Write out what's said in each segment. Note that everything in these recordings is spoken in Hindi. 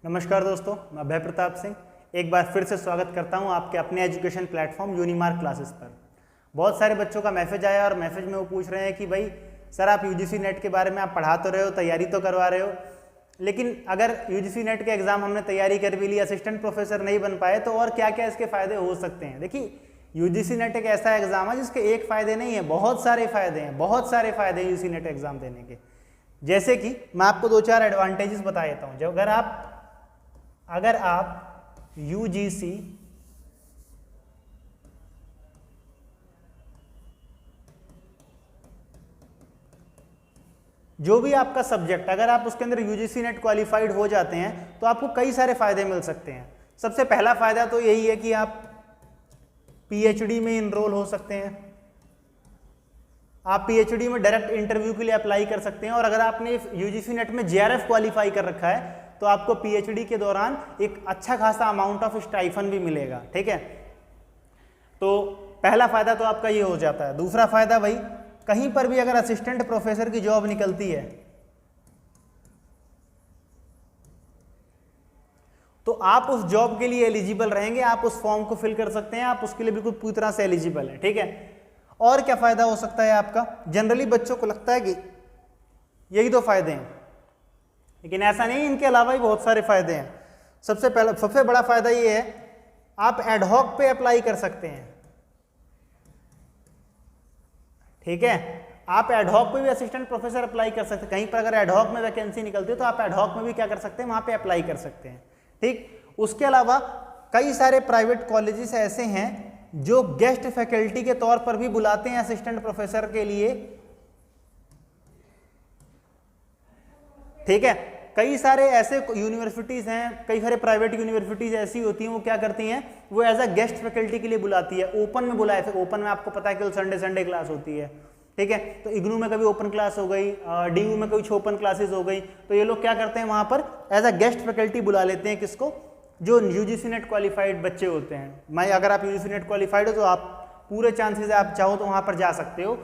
नमस्कार दोस्तों, मैं अभय प्रताप सिंह एक बार फिर से स्वागत करता हूं आपके अपने एजुकेशन प्लेटफॉर्म यूनिमार्क क्लासेस पर। बहुत सारे बच्चों का मैसेज आया और मैसेज में वो पूछ रहे हैं कि भाई सर आप यूजीसी नेट के बारे में आप पढ़ा तो रहे हो, तैयारी तो करवा रहे हो, लेकिन अगर यूजीसी नेट के एग्ज़ाम हमने तैयारी कर भी ली, असिस्टेंट प्रोफेसर नहीं बन पाए, तो और क्या क्या इसके फ़ायदे हो सकते हैं। देखिए, यूजीसी नेट एक ऐसा एग्ज़ाम है जिसके एक फ़ायदे नहीं है, बहुत सारे फ़ायदे हैं, बहुत सारे फ़ायदे हैं यूजीसी नेट एग्ज़ाम देने के। जैसे कि मैं आपको 2-4 एडवांटेजेस बता देता हूँ। जब अगर आप यूजीसी जो भी आपका सब्जेक्ट, अगर आप उसके अंदर यूजीसी नेट क्वालिफाइड हो जाते हैं तो आपको कई सारे फायदे मिल सकते हैं। सबसे पहला फायदा तो यही है कि आप पीएचडी में इनरोल हो सकते हैं। आप पीएचडी में डायरेक्ट इंटरव्यू के लिए अप्लाई कर सकते हैं। और अगर आपने यूजीसी नेट में जेआरएफ क्वालिफाई कर रखा है तो आपको पीएचडी के दौरान एक अच्छा खासा अमाउंट ऑफ स्टाइफन भी मिलेगा। ठीक है, तो पहला फायदा तो आपका ये हो जाता है। दूसरा फायदा, भाई कहीं पर भी अगर असिस्टेंट प्रोफेसर की जॉब निकलती है तो आप उस जॉब के लिए एलिजिबल रहेंगे, आप उस फॉर्म को फिल कर सकते हैं, आप उसके लिए बिल्कुल पूरी तरह से एलिजिबल हैं। ठीक है, और क्या फायदा हो सकता है आपका? जनरली बच्चों को लगता है कि यही दो फायदे हैं, लेकिन ऐसा नहीं, इनके अलावा भी बहुत सारे फायदे हैं। सबसे बड़ा फायदा ये है, आप एडहॉक पे अप्लाई कर सकते हैं। ठीक है, आप एडहॉक पे भी असिस्टेंट प्रोफेसर अप्लाई कर सकते हैं। कहीं पर अगर एडहॉक में वैकेंसी निकलती है तो आप एडहॉक में भी क्या कर सकते हैं, वहां पे अप्लाई कर सकते हैं। ठीक, उसके अलावा कई सारे प्राइवेट कॉलेजेस ऐसे हैं जो गेस्ट फैकल्टी के तौर पर भी बुलाते हैं असिस्टेंट प्रोफेसर के लिए। ठीक है, कई सारे ऐसे यूनिवर्सिटीज हैं, कई सारे प्राइवेट यूनिवर्सिटीज ऐसी होती हैं, वो क्या करती हैं, वो एज अ गेस्ट फैकल्टी के लिए बुलाती है। ओपन में बुलाए थे, ओपन में आपको पता है कि संडे क्लास होती है। ठीक है, तो इग्नू में कभी ओपन क्लास हो गई, डीयू में कभी ओपन क्लासेस हो गई, तो ये लोग क्या करते हैं, वहां पर एज अ गेस्ट फैकल्टी बुला लेते हैं। किसको? जो यूजीसी नेट क्वालिफाइड बच्चे होते हैं। अगर आप यूजीसी नेट क्वालिफाइड हो तो आप पूरे चांसेस है, आप चाहो तो वहां पर जा सकते हो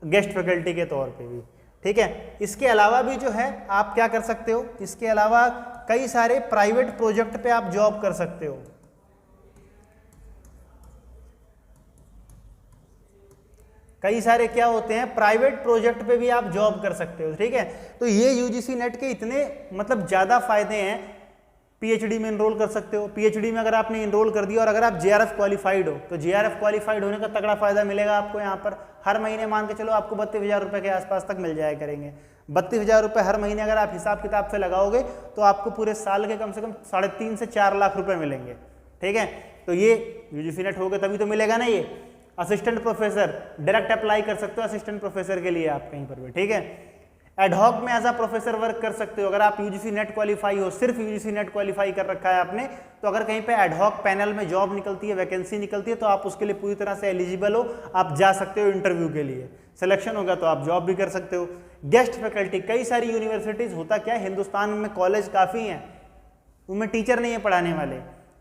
गेस्ट फैकल्टी के तौर पर भी। ठीक है, इसके अलावा भी जो है आप क्या कर सकते हो, इसके अलावा कई सारे प्राइवेट प्रोजेक्ट पे आप जॉब कर सकते हो। कई सारे क्या होते हैं, प्राइवेट प्रोजेक्ट पे भी आप जॉब कर सकते हो। ठीक है, तो ये यूजीसी नेट के इतने मतलब ज्यादा फायदे हैं। पीएचडी में इनरोल कर सकते हो, पीएचडी में अगर आपने इनरोल कर दिया और अगर आप जेआरएफ क्वालिफाइड हो तो जेआरएफ क्वालिफाइड होने का तगड़ा फायदा मिलेगा आपको। यहाँ पर हर महीने मान के चलो आपको 32,000 रुपये के आसपास तक मिल जाया करेंगे। 32,000 रुपये हर महीने अगर आप हिसाब किताब से लगाओगे तो आपको पूरे साल के कम से कम 3.5 से 4 लाख रुपए मिलेंगे। ठीक है, तो ये यूजीसी नेट हो गए तभी तो मिलेगा ना। ये असिस्टेंट प्रोफेसर डायरेक्ट अप्लाई कर सकते हो असिस्टेंट प्रोफेसर के लिए आप कहीं पर भी। ठीक है, एडहॉक में एज अ प्रोफेसर वर्क कर सकते हो। अगर आप यूजीसी नेट क्वालिफाई हो, सिर्फ यूजीसी नेट क्वालिफाई कर रखा है आपने, तो अगर कहीं पे एडहॉक पैनल में जॉब निकलती है, वैकेंसी निकलती है, तो आप उसके लिए पूरी तरह से एलिजिबल हो, आप जा सकते हो इंटरव्यू के लिए। सिलेक्शन होगा तो आप जॉब भी कर सकते हो। गेस्ट फैकल्टी, कई सारी यूनिवर्सिटीज, होता क्या है, हिंदुस्तान में कॉलेज काफ़ी हैं, उनमें टीचर नहीं है पढ़ाने वाले,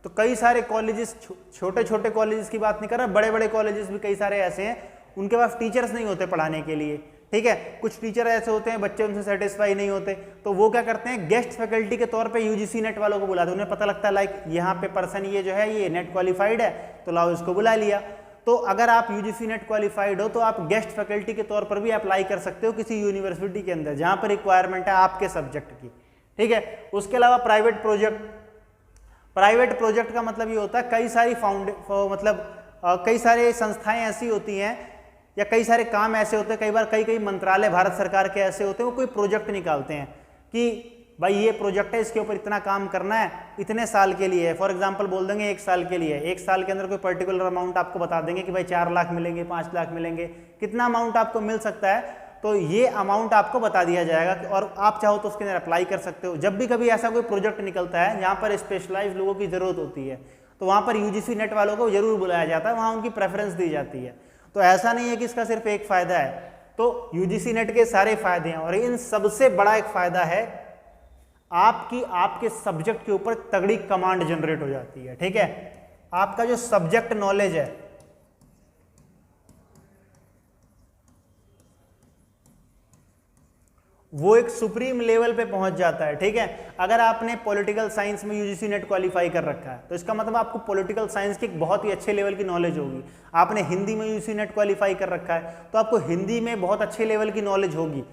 तो कई सारे कॉलेजेस, छोटे छोटे कॉलेजेस की बात नहीं कर रहा, बड़े बड़े कॉलेजेस भी कई सारे ऐसे हैं, उनके पास टीचर्स नहीं होते पढ़ाने के लिए। ठीक है, कुछ टीचर ऐसे होते हैं, बच्चे उनसे सेटिस्फाई नहीं होते, तो वो क्या करते हैं, गेस्ट फैकल्टी के तौर पे यूजीसी नेट वालों को बुलाते हैं। उन्हें पता लगता है लाइक यहाँ पे पर्सन ये जो है ये नेट क्वालिफाइड है, तो लाओ इसको बुला लिया। तो अगर आप यूजीसी नेट क्वालिफाइड हो तो आप गेस्ट फैकल्टी के तौर पर भी अप्लाई कर सकते हो किसी यूनिवर्सिटी के अंदर जहाँ पर रिक्वायरमेंट है आपके सब्जेक्ट की। ठीक है, उसके अलावा प्राइवेट प्रोजेक्ट का मतलब ये होता है कई सारी कई सारी संस्थाएं ऐसी होती हैं या कई सारे काम ऐसे होते हैं, कई बार कई मंत्रालय भारत सरकार के ऐसे होते हैं, वो कोई प्रोजेक्ट निकालते हैं कि भाई ये प्रोजेक्ट है, इसके ऊपर इतना काम करना है, इतने साल के लिए है। फॉर एग्जांपल बोल देंगे 1 साल के लिए, 1 साल के अंदर कोई पर्टिकुलर अमाउंट आपको बता देंगे कि भाई 4 लाख मिलेंगे, 5 लाख मिलेंगे, कितना अमाउंट आपको मिल सकता है, तो ये अमाउंट आपको बता दिया जाएगा और आप चाहो तो उसके अंदर अप्लाई कर सकते हो। जब भी कभी ऐसा कोई प्रोजेक्ट निकलता है जहाँ पर स्पेशलाइज लोगों की जरूरत होती है तो वहाँ पर यूजीसी नेट वालों को जरूर बुलाया जाता है, वहाँ उनकी प्रेफरेंस दी जाती है। तो ऐसा नहीं है कि इसका सिर्फ एक फायदा है, तो यूजीसी नेट के सारे फायदे हैं और इन सबसे बड़ा एक फायदा है आपके सब्जेक्ट के ऊपर तगड़ी कमांड जनरेट हो जाती है। ठीक है, आपका जो सब्जेक्ट नॉलेज है वो एक सुप्रीम लेवल पे पहुंच जाता है। ठीक है, अगर आपने पॉलिटिकल साइंस में यूजीसी नेट क्वालिफाई कर रखा है तो इसका मतलब आपको पॉलिटिकल साइंस की एक बहुत ही अच्छे लेवल की नॉलेज होगी। आपने हिंदी में यूजीसी नेट क्वालिफाई कर रखा है तो आपको हिंदी में बहुत अच्छे लेवल की नॉलेज होगी।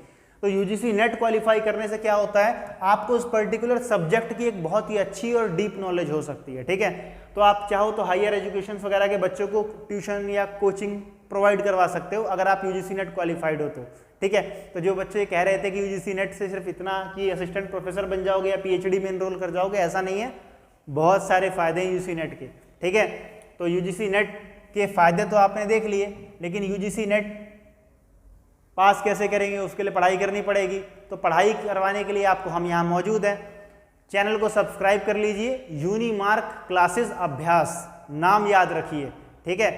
तो यूजीसी नेट क्वालिफाई करने से क्या होता है, आपको उस पर्टिकुलर सब्जेक्ट की एक बहुत ही अच्छी और डीप नॉलेज हो सकती है। ठीक है, तो आप चाहो तो हायर एजुकेशन वगैरह के बच्चों को ट्यूशन या कोचिंग प्रोवाइड करवा सकते हो अगर आप यूजीसी नेट क्वालिफाइड हो तो। ठीक है, तो जो बच्चे कह रहे थे कि यूजीसी नेट से सिर्फ इतना कि असिस्टेंट प्रोफेसर बन जाओगे या पीएचडी में एनरोल कर जाओगे, ऐसा नहीं है। बहुत सारे फायदे हैं यूजीसी नेट के। ठीक है, तो यूजीसी नेट के फायदे तो आपने देख लिए, लेकिन यूजीसी नेट पास कैसे करेंगे उसके लिए पढ़ाई करनी पड़ेगी। तो पढ़ाई करवाने के लिए आपको हम यहाँ मौजूद हैं। चैनल को सब्सक्राइब कर लीजिए, यूनीमार्क क्लासेस अभ्यास नाम याद रखिए। ठीक है,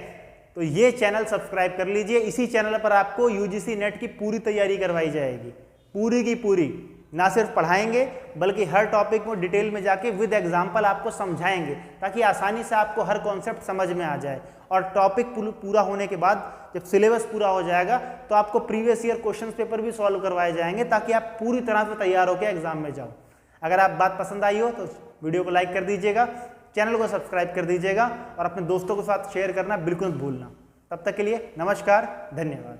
तो ये चैनल सब्सक्राइब कर लीजिए। इसी चैनल पर आपको यूजीसी नेट की पूरी तैयारी करवाई जाएगी, पूरी की पूरी। ना सिर्फ पढ़ाएंगे बल्कि हर टॉपिक में डिटेल में जाके विद एग्जाम्पल आपको समझाएंगे, ताकि आसानी से आपको हर कॉन्सेप्ट समझ में आ जाए। और टॉपिक पूरा होने के बाद जब सिलेबस पूरा हो जाएगा तो आपको प्रीवियस ईयर क्वेश्चन पेपर भी सॉल्व करवाए जाएंगे, ताकि आप पूरी तरह से तैयार होकर एग्जाम में जाओ। अगर आप बात पसंद आई हो तो वीडियो को लाइक कर दीजिएगा, चैनल को सब्सक्राइब कर दीजिएगा और अपने दोस्तों के साथ शेयर करना बिल्कुल मत भूलना। तब तक के लिए नमस्कार, धन्यवाद।